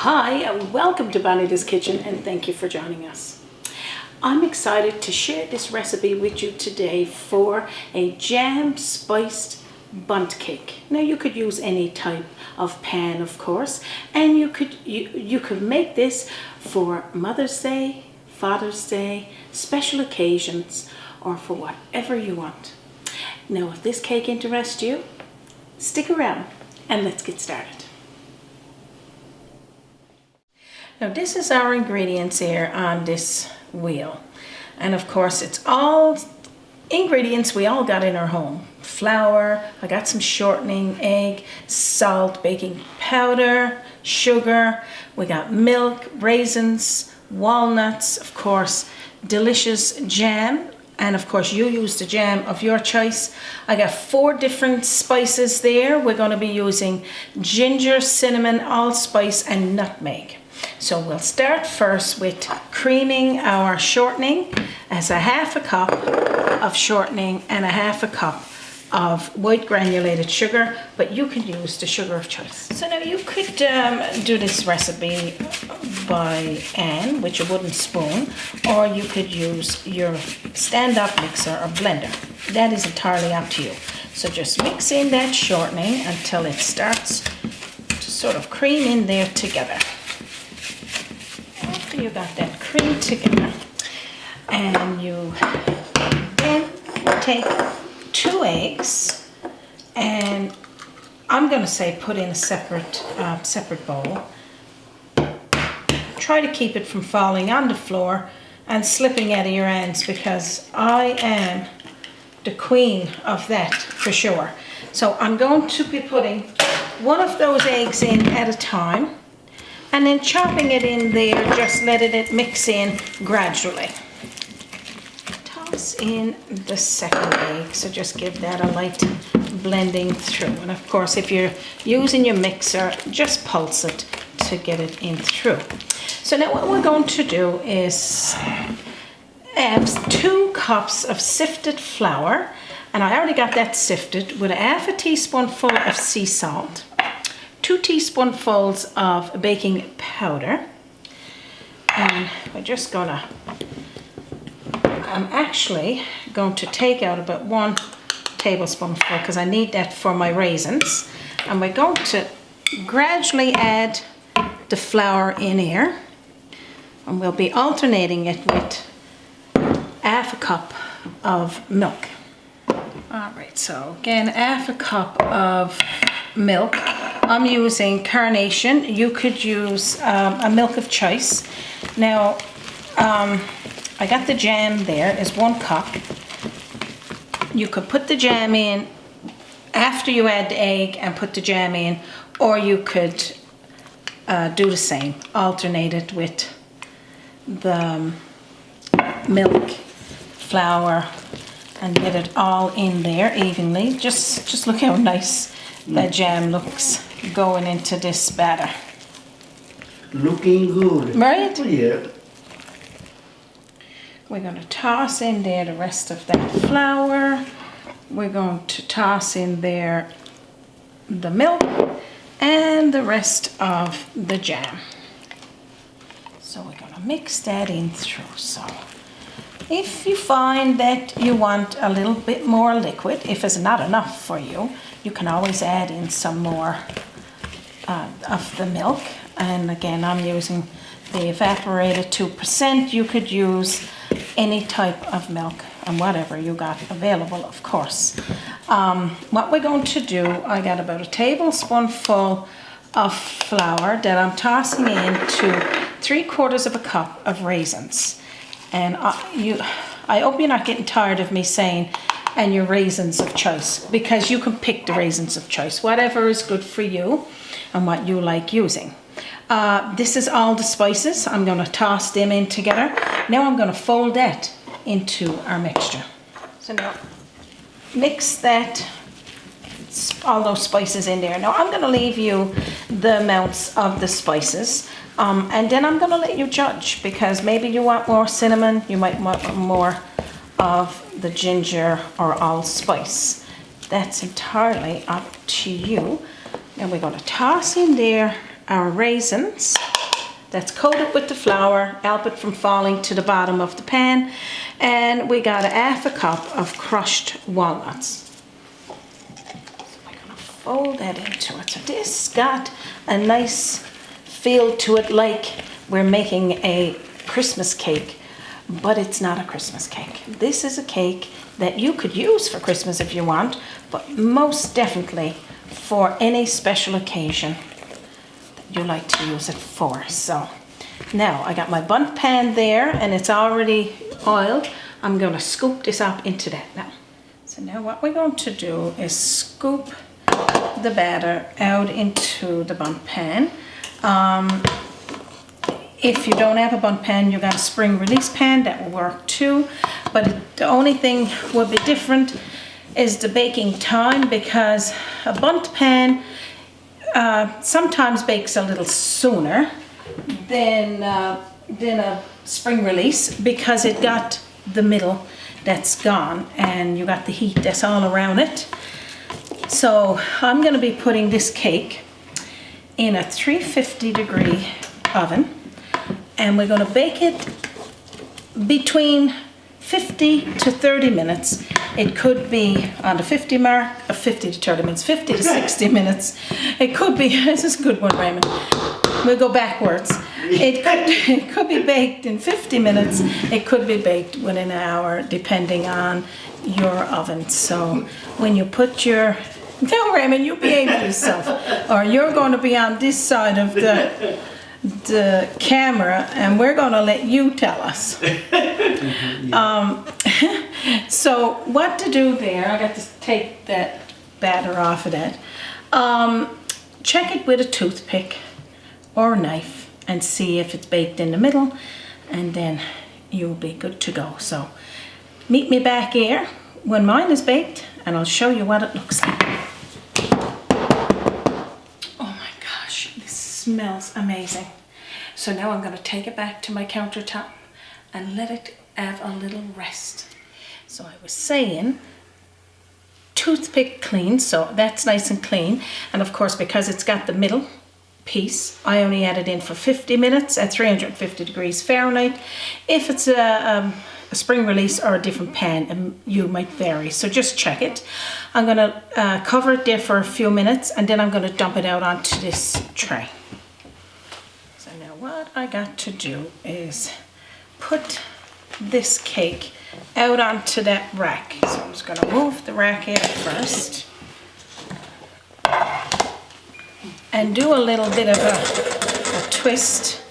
Hi and welcome to BONITA'S Kitchen, and thank you for joining us. I'm excited to share this recipe with you today for a jam spiced bundt cake. Now you could use any type of pan, of course, and you could make this for Mother's Day, Father's Day, special occasions, or for whatever you want. Now if this cake interests you, stick around and let's get started. Now this is our ingredients here on this wheel, and of course it's all ingredients we all got in our home. Flour, I got some shortening, egg, salt, baking powder, sugar, we got milk, raisins, walnuts, of course delicious jam, and of course you use the jam of your choice. I got 4 different spices there. We're going to be using ginger, cinnamon, allspice and nutmeg. So we'll start first with creaming our shortening as a half a cup of shortening and a half a cup of white granulated sugar, but you can use the sugar of choice. So now you could do this recipe by hand with your wooden spoon, or you could use your stand-up mixer or blender. That is entirely up to you. So just mix in that shortening until it starts to sort of cream in there together. You got that cream together, and you then take 2 eggs, and I'm going to say put in a separate bowl. Try to keep it from falling on the floor and slipping out of your hands, because I am the queen of that for sure. So I'm going to be putting one of those eggs in at a time, and then chopping it in there, just letting it mix in gradually. Toss in the second egg, so just give that a light blending through. And of course, if you're using your mixer, just pulse it to get it in through. So now what we're going to do is add 2 cups of sifted flour, and I already got that sifted, with a half a teaspoonful of sea salt, 2 teaspoonfuls of baking powder, and we're just gonna, I'm actually going to take out about 1 tablespoonful because I need that for my raisins, and we're going to gradually add the flour in here, and we'll be alternating it with half a cup of milk. All right, so again, half a cup of milk. I'm using Carnation. You could use a milk of choice. Now, I got the jam there is 1 cup. You could put the jam in after you add the egg and put the jam in, or you could do the same, alternate it with the milk, flour, and get it all in there evenly. Just look how nice that jam looks going into this batter. Looking good. Right? Yeah. We're going to toss in there the rest of that flour. We're going to toss in there the milk and the rest of the jam. So we're going to mix that in through. So if you find that you want a little bit more liquid, if it's not enough for you, you can always add in some more of the milk. And again, I'm using the evaporated 2%. You could use any type of milk and whatever you got available, of course. What we're going to do, I got about a tablespoonful of flour that I'm tossing into 3/4 of a cup of raisins. And I hope you're not getting tired of me saying, and your raisins of choice, because you can pick the raisins of choice, whatever is good for you and what you like using. This is all the spices. I'm going to toss them in together. Now I'm going to fold that into our mixture. So now mix that, all those spices in there. Now I'm going to leave you the amounts of the spices, and then I'm going to let you judge, because maybe you want more cinnamon, you might want more of the ginger or allspice. That's entirely up to you. And we're going to toss in there our raisins. That's coated with the flour, help it from falling to the bottom of the pan. And we got a half a cup of crushed walnuts. So I'm gonna fold that into it. So this got a nice feel to it, like we're making a Christmas cake, but it's not a Christmas cake. This is a cake that you could use for Christmas if you want, but most definitely for any special occasion you like to use it for. So now I got my bundt pan there and it's already oiled. I'm going to scoop this up into that now. So now what we're going to do is scoop the batter out into the bundt pan. If you don't have a bundt pan, you got a spring release pan, that will work too. But the only thing will be different is the baking time, because a bundt pan sometimes bakes a little sooner than a spring release, because it got the middle that's gone and you got the heat that's all around it. So I'm going to be putting this cake in a 350-degree oven, and we're going to bake it between 50 to 30 minutes. It could be on the 50 mark, 50 to 30 minutes, 50 to 60 minutes. It could be, this is a good one, Raymond. We'll go backwards. It could be baked in 50 minutes. It could be baked within an hour, depending on your oven. So when you put your, no, Raymond, you behave yourself, or you're going to be on this side of the camera, and we're going to let you tell us. So what to do there, I got to take that batter off of that. Check it with a toothpick or a knife and see if it's baked in the middle, and then you'll be good to go. So meet me back here when mine is baked and I'll show you what it looks like. Oh my gosh, this smells amazing. So now I'm going to take it back to my countertop and let it have a little rest. So I was saying, toothpick clean, so that's nice and clean. And of course, because it's got the middle piece, I only had it in for 50 minutes at 350 degrees Fahrenheit. If it's a spring release or a different pan, you might vary, so just check it. I'm going to cover it there for a few minutes, and then I'm going to dump it out onto this tray. So now what I got to do is put this cake out onto that rack. So I'm just going to move the rack out first and do a little bit of a twist.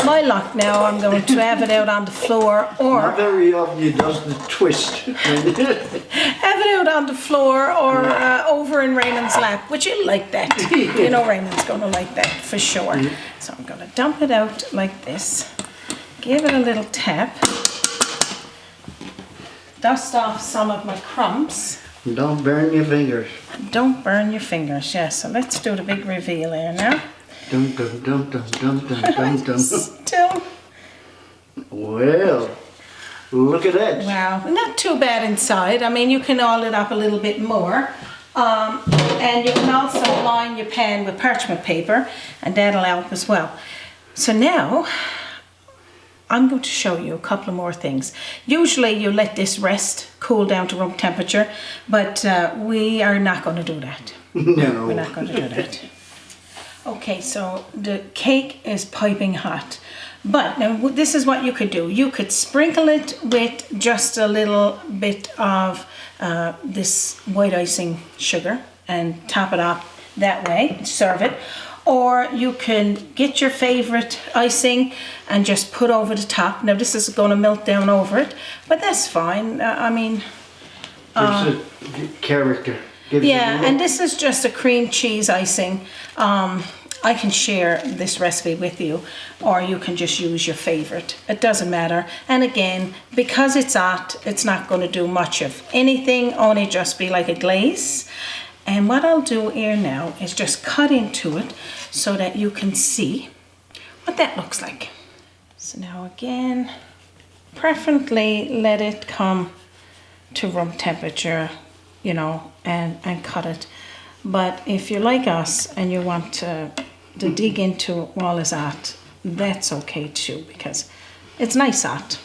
My luck now, I'm going to have it out on the floor, or Not very often you does the twist. have it out on the floor, or over in Raymond's lap, which you like that. You know Raymond's going to like that for sure. So I'm going to dump it out like this, give it a little tap, dust off some of my crumbs. Don't burn your fingers. Don't burn your fingers, yes. So let's do the big reveal here now. Dum dum dum dum dum dum dum dum. Still, Well, look at that. wow, not too bad inside. I mean, you can oil it up a little bit more. And you can also line your pan with parchment paper, and that'll help as well. So now, I'm going to show you a couple of more things. Usually you let this rest, cool down to room temperature, but we are not going to do that. No. We're not going to do that. Okay, so the cake is piping hot. But now this is what you could do. You could sprinkle it with just a little bit of this white icing sugar and top it off that way, serve it. Or you can get your favorite icing and just put over the top. Now this is going to melt down over it, but that's fine. I mean, Gives it character. Gives yeah, it and this is just a cream cheese icing. I can share this recipe with you, or you can just use your favorite. It doesn't matter. And again, because it's hot, it's not going to do much of anything, only just be like a glaze. And what I'll do here now is just cut into it so that you can see what that looks like. So now again, preferably let it come to room temperature, you know, and cut it. But if you're like us and you want to to dig into while it's hot, that's okay too, because it's nice hot.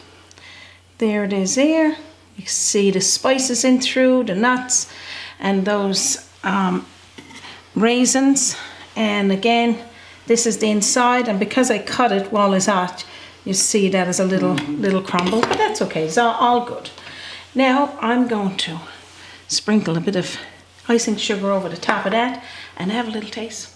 There it is there. You can see the spices in through, the nuts, and those raisins. And again, this is the inside, and because I cut it while it's hot, you see that as a little crumble, but that's okay, it's all good. Now I'm going to sprinkle a bit of icing sugar over the top of that and have a little taste.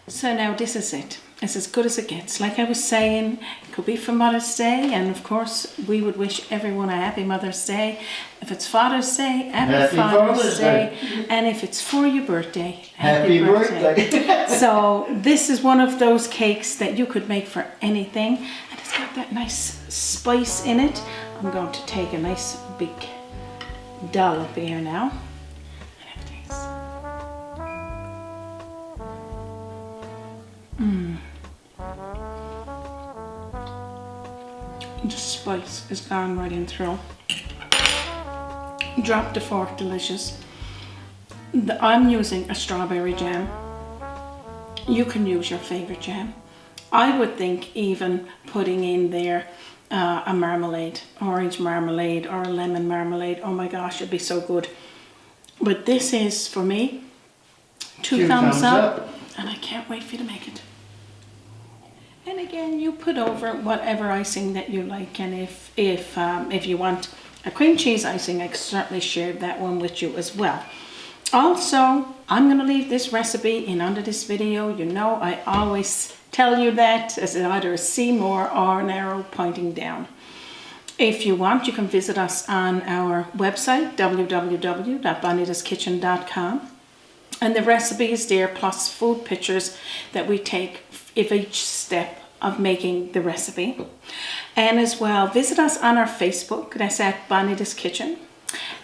So now this is it. It's as good as it gets. Like I was saying, it could be for Mother's Day, and of course we would wish everyone a happy Mother's Day. If it's Father's Day, happy Father's Day. And if it's for your birthday, happy birthday. So this is one of those cakes that you could make for anything, and it's got that nice spice in it. I'm going to take a nice big dollop here now. The spice is gone right in through. Drop the fork, delicious. I'm using a strawberry jam. You can use your favorite jam. I would think even putting in there a marmalade, orange marmalade or a lemon marmalade. Oh my gosh, it'd be so good. But this is, for me, two thumbs up, and I can't wait for you to make it. And again, you put over whatever icing that you like, and if you want a cream cheese icing, I certainly shared that one with you as well. Also, I'm going to leave this recipe in under this video. You know, I always tell you that as either a C more or an arrow pointing down. If you want, you can visit us on our website, www.BONITA'Skitchen.com. And the recipe is there, plus food pictures that we take of each step of making the recipe. And as well, visit us on our Facebook, that's at BONITA'S Kitchen.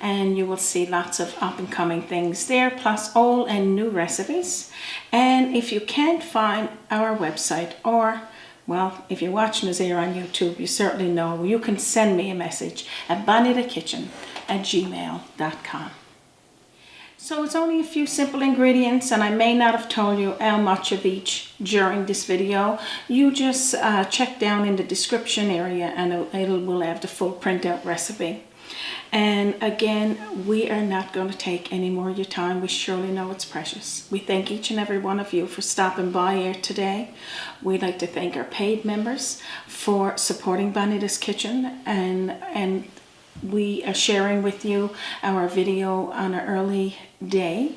And you will see lots of up and coming things there, plus old and new recipes. And if you can't find our website, or, well, if you're watching us here on YouTube, you certainly know you can send me a message at bonita'skitchen@gmail.com. So it's only a few simple ingredients, and I may not have told you how much of each during this video. You just check down in the description area and it will have the full printout recipe. And again, we are not going to take any more of your time. We surely know it's precious. We thank each and every one of you for stopping by here today. We'd like to thank our paid members for supporting BONITA'S Kitchen, and we are sharing with you our video on an early day.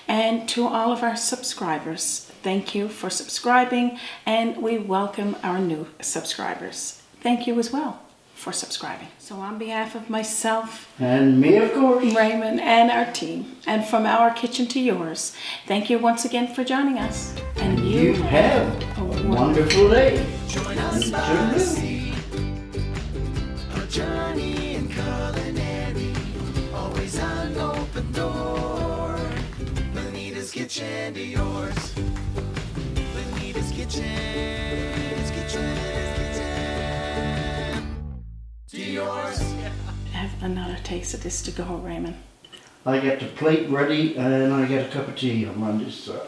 And to all of our subscribers, thank you for subscribing, and we welcome our new subscribers. Thank you as well for subscribing. So on behalf of myself and me, of course, Raymond, and our team, and from our kitchen to yours, thank you once again for joining us. And you have a wonderful day. Join us by the sea, a journey in culinary, always an open door. Bonita's Kitchen to yours. Bonita's Kitchen, to yours. Have another taste of this to go, Raymond. I got the plate ready and I got a cup of tea on this side.